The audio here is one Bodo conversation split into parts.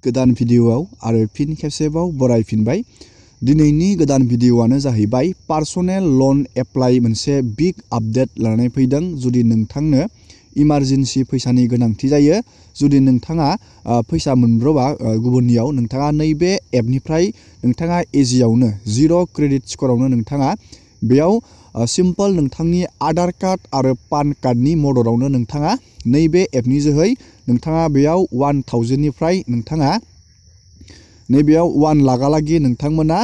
गोदान भिडिअआव आरो फिन खेबसेबाव बरायफिनबाय। दिनैनि गोदान भिडिअआनो जाहैबाय पार्सनेल लन एप्लाइ मोनसे बिग आपडेट लानानै फैदों। जुदि नोंथांनो इमारजेन्सि फैसानि गोनांथि जायो, जुदि नोंथाङा फैसा मोनब्रबा गुबुननियाव, नोंथाङा नैबे एपनिफ्राय नोंथाङा इजियावनो 0 क्रेडिट स्क'रावनो नोंथाङा बेयाव सिम्पल नोंथांनि आधार कार्ड आरो पान कार्डनि मददावनो नोंथाङा नैबे एपनि जोहै नोंथाङा बेयाव 1000 निफ्राय नोंथाङा नैबेयाव 1 लाखहालागै नोंथांमोना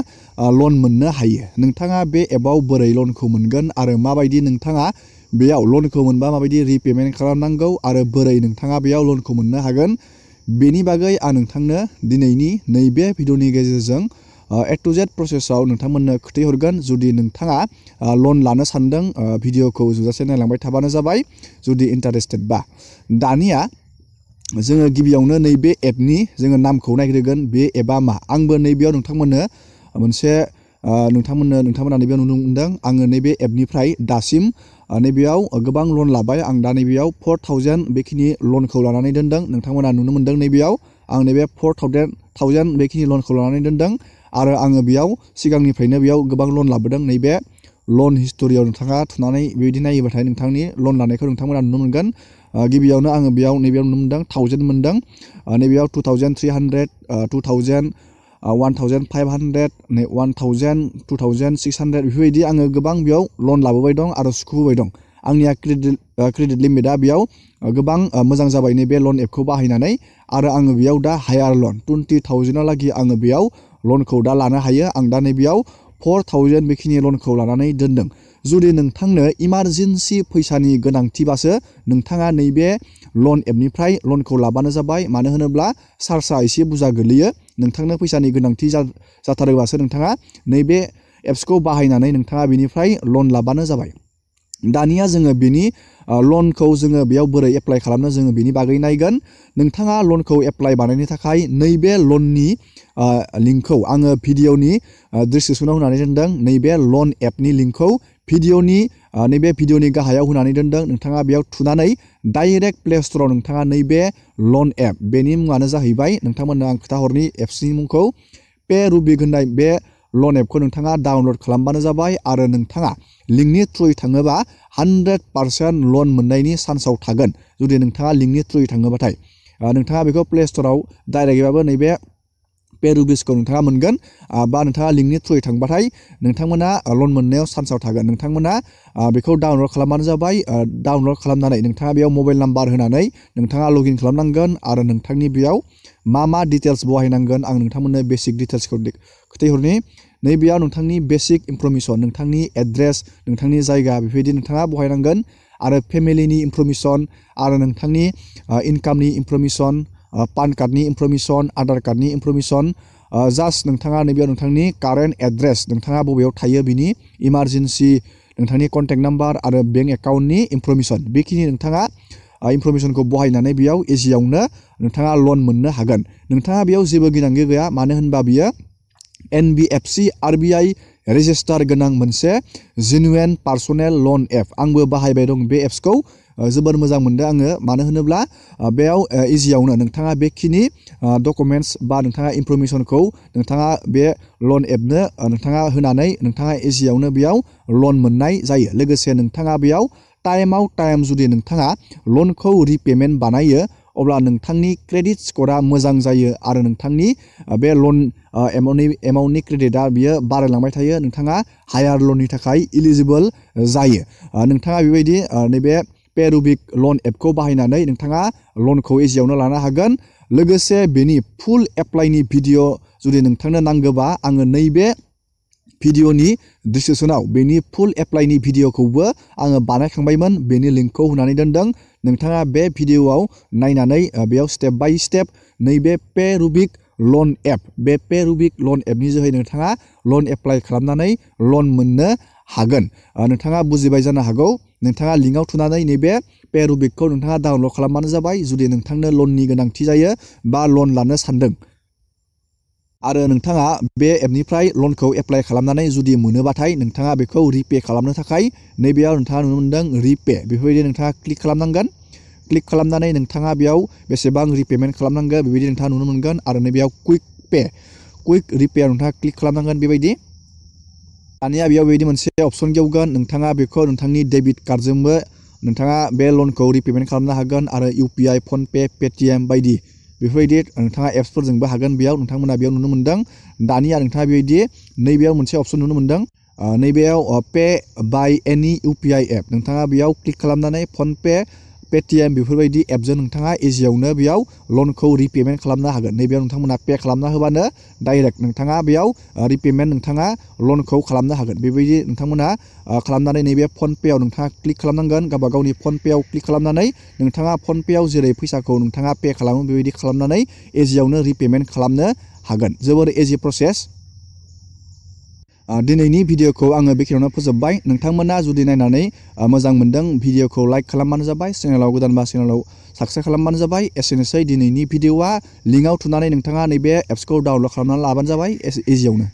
लन मोननो हायो। नोंथाङा बे एपआव बोरै लनखौ मोनगोन आरो माबायदि नोंथाङा बेयाव लनखौ मोनबा माबायदि रिपेमेन्ट खालामनांगौ आरो बोरै नोंथाङा बेयाव लनखौ मोननो हागोन, बेनि बागै आं नोंथांनो दिनैनि नैबे भिडिअनि गेजेरजों A to Z प्रसेसआव नोंथांमोननो खोन्थाहरगोन। जुदि नोंथाङा लन लानो सानदों, भिडिअखौ जोबजासे नायलांबाय थाबानो जाबाय जुदि इन्टारेस्टेडबा। दानिया जोङो गिबियावनो नैबे एपनि जोङो नामखौ नायग्रोगोन। बे एपआ मा? आंबो नैबेयाव नोंथांमोननो मोनसे नोंथांमोना नैबेयाव नुनो मोनदों। आङो नैबे एपनिफ्राय दासिम नैबेयाव गोबां लन लाबाय। आं दा नैबेयाव 4000 बेखिनि लनखौ लानानै दोनदों। नोंथांमोना नुनो मोनदों नैबेयाव आं नैबे 4000 बेखिनि लनखौ लानानै दोनदों आरो आङो बेयाव सिगांनिफ्रायनो बेयाव गोबां लन लाबोदों। नैबे लन हिस्ट'रियाव नोंथाङा थुनानै बेबायदि नायोबाथाय नोंथांनि लन लानायखौ नोंथांमोना नुनो मोनगोन। गिबियावनो आङो बेयाव नैबेयाव नुनो मोनदों 1000 मोनदों, नैबेयाव 2300, 2000, 1500, 1000, 2600 बेफोरबायदि आङो गोबां बेयाव लन लाबोबाय दं आरो सुख'बोबाय दं। आंनिया क्रेडिट लिमिटआ बेयाव गोबां मोजां जाबाय नैबे लन एपखौ बाहायनानै, आरो आङो बेयाव दा हायार लन 20,000हालागै आङो बेयाव लनखौ दा लानो हायो। आं दा नैबेयाव 4000 बेखिनि लनखौ लानानै दोनदों। जुदि नोंथांनो इमारजेन्सि फैसानि गोनांथिबासो नोंथाङा नैबे लन एपनिफ्राय लनखौ लाबानो जाबाय। मानो होनोब्ला चार्जआ एसे बुरजा गोलैयो। नोंथांनो फैसानि गोनांथि जाथारोबासो नोंथाङा नैबे एप्सखौ बाहायनानै नोंथाङा बेनिफ्राय लन लाबानो जाबाय। दानिया जोङो बेनि लनखौ जोङो बेयाव बोरै एप्लाइ खालामनो जोङो बेनि बागै नायगोन। नोंथाङा लनखौ एप्लाइ बानायनो थाखाय नैबे लननि लिंकखौ आङो भिडिअनि डिसक्रिपसनाव होनानै दोनदों। नैबे लन एपनि लिंकखौ नैबे भिडिअनि गाहायाव होनानै दोनदों। नोंथाङा बेयाव थुनानै डाइरेक्ट प्ले स्ट'राव नोंथाङा नैबे लन एप, बेनि मुङानो जाहैबाय, नोंथांमोननो आं खोन्थाहरनि एप्सनि मुंखौ, PayRupik होननाय बे लन एपखौ नोंथाङा डाउनलड खालामबानो जाबाय। आरो नोंथाङा लिंकनि थ्रुयै थाङोबा 100% लन मोननायनि चान्सआव थागोन। जुदि नोंथाङा लिंकनि थ्रुयै थाङोबाथाय नोंथाङा बेखौ प्ले स्ट'राव डाइरेक्टबाबो नैबे PayRupikखौ नोंथाङा मोनगोन, बा नोंथाङा लिंकनि थ्रुयै थांबाथाय नोंथांमोना लन मोननायाव चान्सआव थागोन। नोंथांमोना बेखौ डाउनलड खालामबानो जाबाय। डाउनलड खालामनानै नोंथाङा बेयाव मबाइल नाम्बार होनानै नोंथाङा लगइन खालामनांगोन आरो नोंथांनि बेयाव मा डिटेल्स बहायनांगोन आं नोंथांमोननो बेसिक डिटेल्सखौ खोन्थाहरनि। नैबेयाव नोंथांनि बेसिक इनफरमेसन, नोंथांनि एड्रेस, नोंथांनि जायगा बेबायदि नोंथाङा बहायनांगोन, आरो फेमिलिनि इनफरमेसन, आरो नोंथांनि इनकामनि इनफरमेसन, पान कार्डनि इनफरमेसन, आधार कार्डनि इनफरमेसन, जास्ट नोंथाङा नैबेयाव नोंथांनि कारेन्ट एड्रेस, नोंथाङा बबेयाव थायो बिनि इमारजेन्सि, नोंथांनि कन्टेक्ट नाम्बार आरो बेंक एकाउन्टनि इनफरमेसन, बेखिनि नोंथाङा इनफरमेसनखौ बहायनानै बेयाव इजियावनो नोंथाङा लन मोननो हागोन। नोंथाङा बेयाव जेबो गिनांगौ गैया। मानो होनबा बियो NBFC RBI रेजिस्टार गोनां मोनसे जेनुवेन पार्सनेल लन एप। आंबो बाहायबाय दं बे एप्सखौ, जोबोर मोजां मोनदों आङो। मानो होनोब्ला बेयाव इजियावनो नोंथाङा बेखिनि डकुमेन्टस बा नोंथाङा इनफरमेसनखौ नोंथाङा बे लन एपनो नोंथाङा होनानै नोंथाङा इजियावनो बेयाव लन मोननाय जायो। लोगोसे नोंथाङा बेयाव टाइमाव टाइम जुदि नोंथाङा लनखौ रिपेमेन्ट बानायो, अब्ला नोंथांनि क्रेडिट स्क'रा मोजां जायो आरो नोंथांनि बे लन एमाउन्टनि क्रेडिटआ बियो बारायलांबाय थायो। नोंथाङा हायार लननि थाखाय इलिजिबोल जायो। नोंथाङा बेबायदि नैबे PayRupik लन एपखौ बाहायनानै नोंथाङा लनखौ इजियावनो लानो हागोन। लोगोसे बेनि फुल एप्लाइनि भिडिअ जुदि नोंथांनो नांगौबा, आङो नैबे भिडिअनि डिसक्रिपसनाव बेनि फुल एप्लाइनि भिडिअखौबो आङो बानायखांबायमोन। बेनि लिंकखौ होनानै दोनदों। नोंथाङा बे भिडिअआव नायनानै बेयाव स्टेप बाय स्टेप नैबे PayRupik लन एप, बे PayRupik लन एपनि जोहै नोंथाङा लन एप्लाइ खालामनानै लन मोननो हागोन। नोंथाङा बुजिबाय जानो हागौ। नोंथाङा लिंकआव थुनानै नैबे PayRupikखौ नोंथाङा डाउनलड खालामबानो जाबाय। जुदि नोंथांनो लननि गोनांथि जायो बा लन लानो सानदों आरो नोंथाङा बे एपनिफ्राय लनखौ एप्लाइ खालामनानै जुदि मोनोबाथाय नोंथाङा बेखौ रिपे खालामनो थाखाय नैबेयाव नोंथाङा नुनो मोनदों रिपे, बेफोरबायदि नोंथाङा क्लिक खालामनांगोन। क्लिक खालामनानै नोंथाङा बेयाव बेसेबां रिपेमेन्ट खालामनांगौ बेबायदि नोंथाङा नुनो मोनगोन आरो नैबेयाव क्विक रिपेयार नोंथाङा क्लिक खालामनांगोन बेबायदि दानिया बेयाव बेबायदि मोनसे अपसन गेवगोन नोंथाङा बेखौ नोंथांनि डेबिट कार्डजोंबो नोंथाङा बे लनखौ रिपेमेन्ट खालामनो हागोन आरो इउपिआई फनपे पेटिएम बायदि बेफोरबायदि नोंथाङा एप्सफोरजोंबो हागोन बेयाव नोंथांमोना बेयाव नुनो मोनदों दानिया नोंथाङा बेबायदि नैबेयाव मोनसे अपसन नुनो मोनदों नैबेयाव पे बाय एनि इउपिआई एप नोंथाङा बेयाव क्लिक खालामनानै फनपे पेटिएम बेफोरबायदि एपजों नोंथाङा इजियावनो बेयाव लनखौ रिपेमेन्ट खालामनो हागोन नैबेयाव नोंथांमोना पे खालामना होबानो डाइरेक्ट नोंथाङा बेयाव रिपेमेन्ट नोंथाङा लनखौ खालामनो हागोन बेबायदि नोंथांमोना खालामनानै नैबे फनपेआव नोंथाङा क्लिक खालामनांगोन गावबा गावनि फनपेआव क्लिक खालामनानै नोंथाङा फनपेआव जेरै फैसाखौ नोंथाङा पे खालामो बेबायदि खालामनानै इजियावनो रिपेमेन्ट खालामनो हागोन जोबोर इजि प्रसेस दिनैनि भिडिअखौ आङो बेखिनियावनो फोजोबबाय नोंथांमोना जुदि नायनानै मोजां मोनदों भिडिअखौ लाइक खालामबानो जाबाय चेनेलाव गोदानबा चेनेलाव साबस्क्राइब खालामबानो जाबाय एसेनोसै दिनैनि भिडिअआ लिंकआव थुनानै नोंथाङा नैबे एप्सखौ डाउनलड खालामनानै लाबानो जाबाय इजियावनो